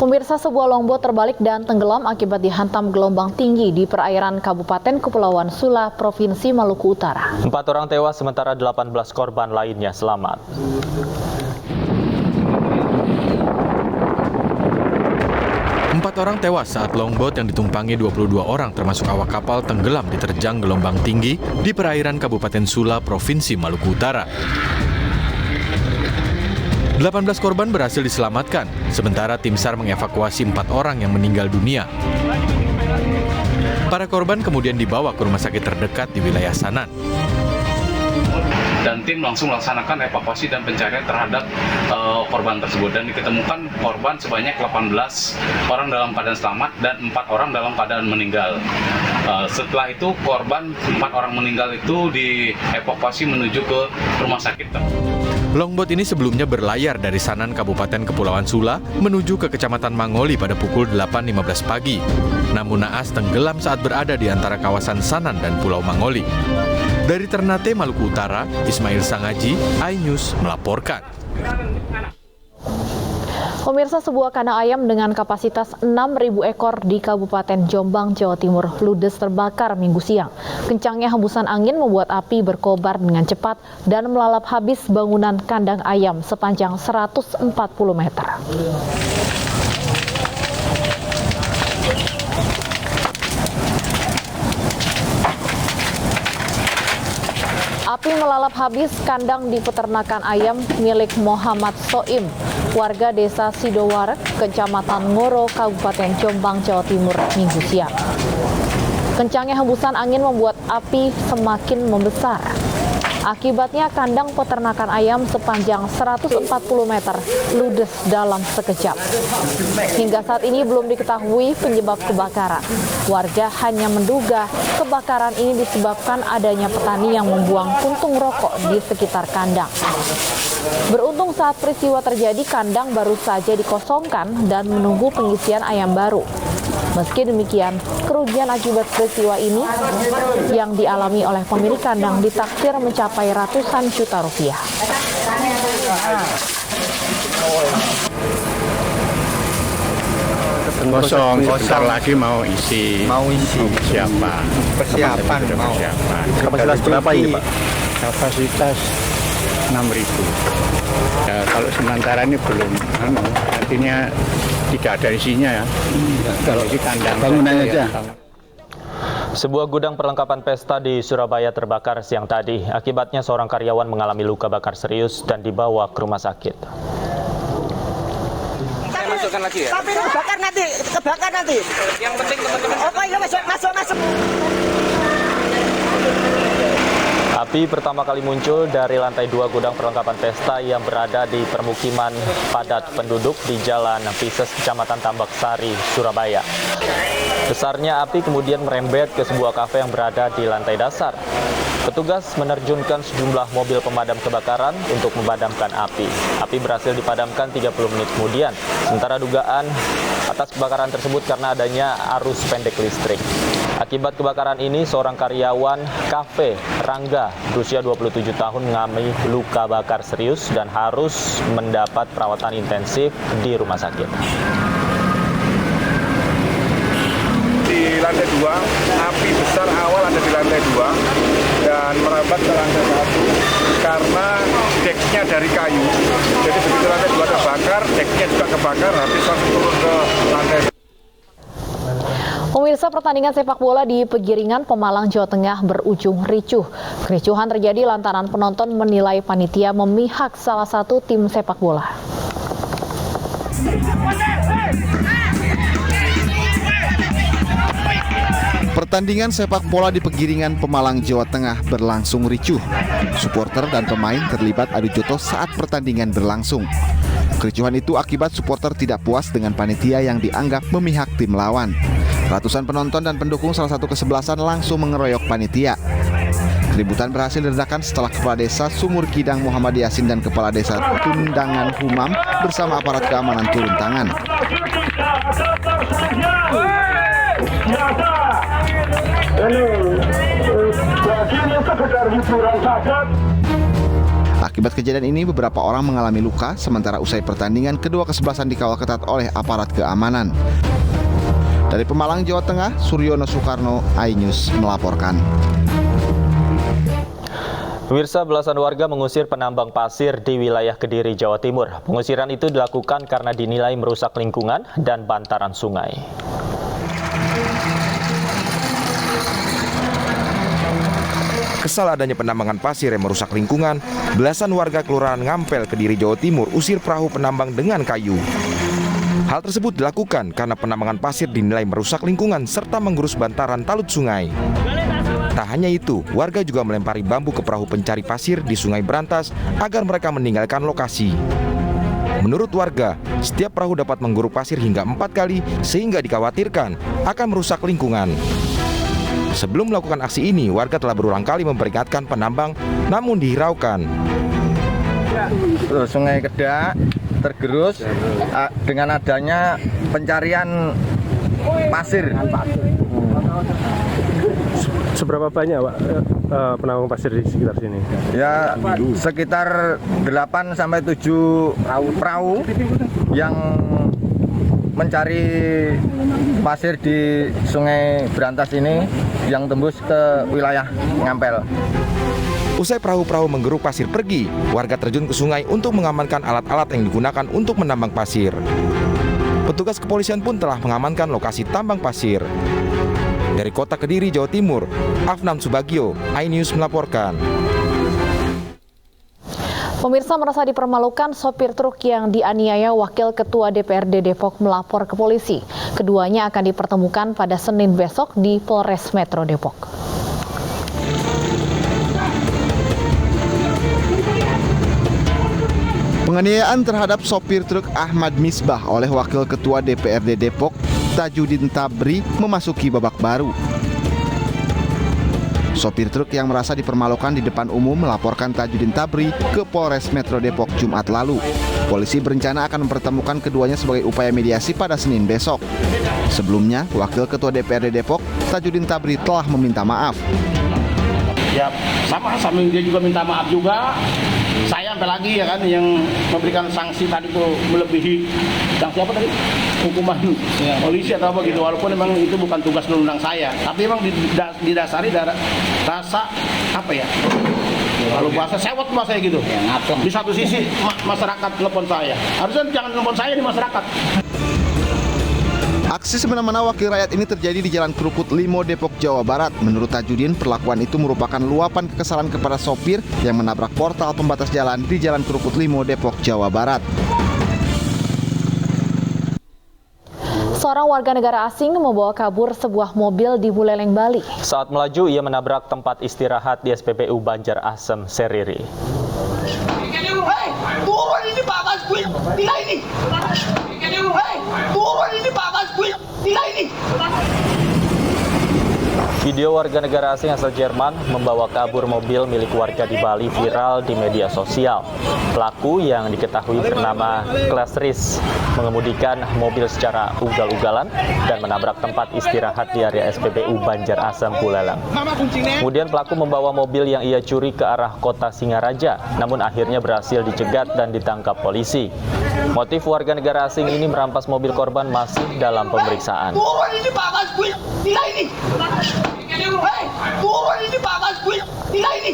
Pemirsa, sebuah longboat terbalik dan tenggelam akibat dihantam gelombang tinggi di perairan Kabupaten Kepulauan Sula, Provinsi Maluku Utara. 4 orang tewas sementara 18 korban lainnya selamat. Empat orang tewas saat longboat yang ditumpangi 22 orang termasuk awak kapal tenggelam diterjang gelombang tinggi di perairan Kabupaten Sula, Provinsi Maluku Utara. 18 korban berhasil diselamatkan, sementara tim SAR mengevakuasi 4 orang yang meninggal dunia. Para korban kemudian dibawa ke rumah sakit terdekat di wilayah Sanan. Dan tim langsung melaksanakan evakuasi dan pencarian terhadap korban tersebut. Dan diketemukan korban sebanyak 18 orang dalam keadaan selamat dan 4 orang dalam keadaan meninggal. Setelah itu korban 4 orang meninggal itu dievakuasi menuju ke rumah sakit. Longboat ini sebelumnya berlayar dari Sanan Kabupaten Kepulauan Sula menuju ke Kecamatan Mangoli pada pukul 8.15 pagi. Namun naas tenggelam saat berada di antara kawasan Sanan dan Pulau Mangoli. Dari Ternate, Maluku Utara, Ismail Sangaji, iNews melaporkan. Pemirsa, sebuah kandang ayam dengan kapasitas 6.000 ekor di Kabupaten Jombang, Jawa Timur ludes terbakar Minggu siang. Kencangnya hembusan angin membuat api berkobar dengan cepat dan melalap habis bangunan kandang ayam sepanjang 140 meter. Api melalap habis kandang di peternakan ayam milik Muhammad Soim, warga desa Sidowarek, Kecamatan Ngoro, Kabupaten Jombang, Jawa Timur, Minggu siang. Kencangnya hembusan angin membuat api semakin membesar. Akibatnya kandang peternakan ayam sepanjang 140 meter ludes dalam sekejap. Hingga saat ini belum diketahui penyebab kebakaran. Warga hanya menduga kebakaran ini disebabkan adanya petani yang membuang puntung rokok di sekitar kandang. Beruntung saat peristiwa terjadi, kandang baru saja dikosongkan dan menunggu pengisian ayam baru. Meski demikian, kerugian akibat peristiwa ini yang dialami oleh pemilik kandang ditaksir mencapai ratusan juta rupiah. Kosong, sebentar lagi mau isi. Persiapan. Kapasitas berapa ini, Pak? Kapasitas 6.000. Ya, kalau sementara ini belum, artinya tidak ada isinya ya. Kalau di kandang bangunannya aja. Sebuah gudang perlengkapan pesta di Surabaya terbakar siang tadi. Akibatnya seorang karyawan mengalami luka bakar serius dan dibawa ke rumah sakit. Saya masukkan lagi ya? Tapi kebakar nanti. Yang penting teman-teman. Oh iya, masuk. Api pertama kali muncul dari lantai 2 gudang perlengkapan pesta yang berada di permukiman padat penduduk di Jalan Pises, Kecamatan Tambak Sari, Surabaya. Besarnya api kemudian merembet ke sebuah kafe yang berada di lantai dasar. Petugas menerjunkan sejumlah mobil pemadam kebakaran untuk memadamkan api. Api berhasil dipadamkan 30 menit kemudian. Sementara dugaan atas kebakaran tersebut karena adanya arus pendek listrik. Akibat kebakaran ini, seorang karyawan kafe, Rangga, berusia 27 tahun mengalami luka bakar serius dan harus mendapat perawatan intensif di rumah sakit. Di lantai 2, api besar awal ada di lantai 2 dan merambat ke lantai 1 karena deksnya dari kayu. Jadi begitu lantai 2 terbakar, deksnya juga kebakar, habis langsung turun ke lantai 2. Pemirsa, pertandingan sepak bola di Pegiringan, Pemalang, Jawa Tengah berujung ricuh. Kericuhan terjadi lantaran penonton menilai panitia memihak salah satu tim sepak bola. Pertandingan sepak bola di Pegiringan, Pemalang, Jawa Tengah berlangsung ricuh. Supporter dan pemain terlibat adu jotos saat pertandingan berlangsung. Kericuhan itu akibat supporter tidak puas dengan panitia yang dianggap memihak tim lawan. Ratusan penonton dan pendukung salah satu kesebelasan langsung mengeroyok panitia. Keributan berhasil diredakan setelah Kepala Desa Sumur Kidang Muhammad Yasin dan Kepala Desa Tundangan Humam bersama aparat keamanan turun tangan. Akibat kejadian ini beberapa orang mengalami luka, sementara usai pertandingan kedua kesebelasan dikawal ketat oleh aparat keamanan. Dari Pemalang, Jawa Tengah, Suryono Soekarno, iNews melaporkan. Pemirsa, belasan warga mengusir penambang pasir di wilayah Kediri, Jawa Timur. Pengusiran itu dilakukan karena dinilai merusak lingkungan dan bantaran sungai. Kesal adanya penambangan pasir yang merusak lingkungan, belasan warga Kelurahan Ngampel, Kediri, Jawa Timur usir perahu penambang dengan kayu. Hal tersebut dilakukan karena penambangan pasir dinilai merusak lingkungan serta menggerus bantaran talut sungai. Tak hanya itu, warga juga melempari bambu ke perahu pencari pasir di Sungai Berantas agar mereka meninggalkan lokasi. Menurut warga, setiap perahu dapat mengguru pasir hingga 4 kali sehingga dikhawatirkan akan merusak lingkungan. Sebelum melakukan aksi ini, warga telah berulang kali memperingatkan penambang, namun dihiraukan. Sungai Kedak tergerus dengan adanya pencarian pasir. Seberapa banyak Pak penambang pasir di sekitar sini? Ya, sekitar 8 sampai 7 perahu yang mencari pasir di Sungai Berantas ini yang tembus ke wilayah Ngampel. Usai perahu-perahu menggeruk pasir pergi, warga terjun ke sungai untuk mengamankan alat-alat yang digunakan untuk menambang pasir. Petugas kepolisian pun telah mengamankan lokasi tambang pasir. Dari kota Kediri, Jawa Timur, Afnan Subagio, iNews melaporkan. Pemirsa, merasa dipermalukan, sopir truk yang dianiaya Wakil Ketua DPRD Depok melapor ke polisi. Keduanya akan dipertemukan pada Senin besok di Polres Metro Depok. Penganiayaan terhadap sopir truk Ahmad Misbah oleh Wakil Ketua DPRD Depok, Tajudin Tabri, memasuki babak baru. Sopir truk yang merasa dipermalukan di depan umum melaporkan Tajudin Tabri ke Polres Metro Depok Jumat lalu. Polisi berencana akan mempertemukan keduanya sebagai upaya mediasi pada Senin besok. Sebelumnya, Wakil Ketua DPRD Depok, Tajudin Tabri, telah meminta maaf. Ya, sama dia juga minta maaf juga. Saya sampai lagi ya kan yang memberikan sanksi tadi itu melebihi sanksi apa tadi? Hukuman polisi atau apa gitu, walaupun memang itu bukan tugas undang saya, tapi memang didasari dari rasa apa ya? Kalau bahasa sewot bahasa gitu. Di satu sisi masyarakat telepon saya, harusnya jangan telepon saya di masyarakat. Aksi semena-mena wakil rakyat ini terjadi di Jalan Krukut Limo, Depok, Jawa Barat. Menurut Tajudin, perlakuan itu merupakan luapan kekesalan kepada sopir yang menabrak portal pembatas jalan di Jalan Krukut Limo, Depok, Jawa Barat. Seorang warga negara asing membawa kabur sebuah mobil di Buleleng, Bali. Saat melaju, ia menabrak tempat istirahat di SPBU Banjar Asem, Seriri. Hei, turun ini Pak Mas Kuil, tidak ini. Hei, turun ini Pak Mas Kuil, tidak ini. Video warga negara asing asal Jerman membawa kabur mobil milik warga di Bali viral di media sosial. Pelaku yang diketahui bernama Klasris mengemudikan mobil secara ugal-ugalan dan menabrak tempat istirahat di area SPBU Banjar Asem, Buleleng. Kemudian pelaku membawa mobil yang ia curi ke arah kota Singaraja, namun akhirnya berhasil dicegat dan ditangkap polisi. Motif warga negara asing ini merampas mobil korban masih dalam pemeriksaan. Turun ini Pak Mas Kuil, tidak ini. Hei, turun ini Pak Mas Kuil, tidak ini.